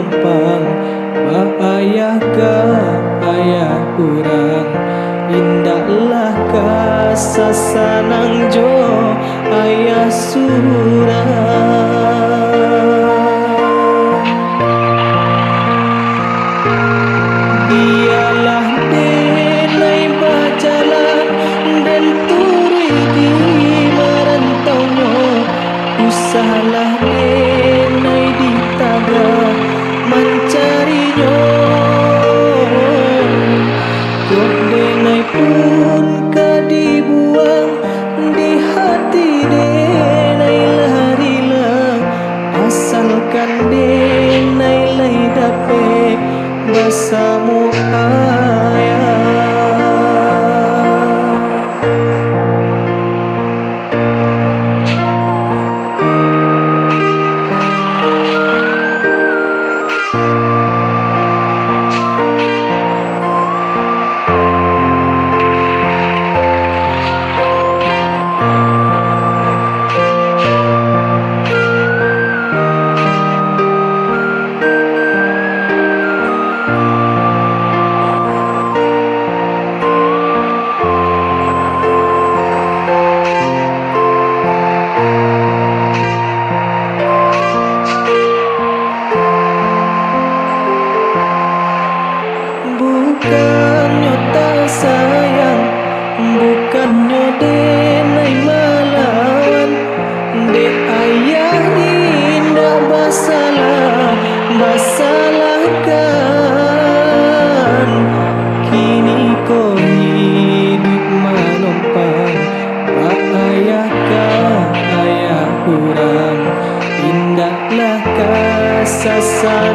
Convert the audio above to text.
manompang ayah ka ayah kurang indahlah ka sasanang jo ayah surang. Dialah denai berjalan dan turui di merantaunya, usahlah denai di taga mencarinya. Kok denai pun kadibuang di hati denai larilah, asalkan denai lai dapet bersama ayah. Bukannya tak sayang, bukannya denai melawan, dek ayah indah basalahkan. Kini kau hidup manompang ayah ka ayah kurang indahlah ka sasan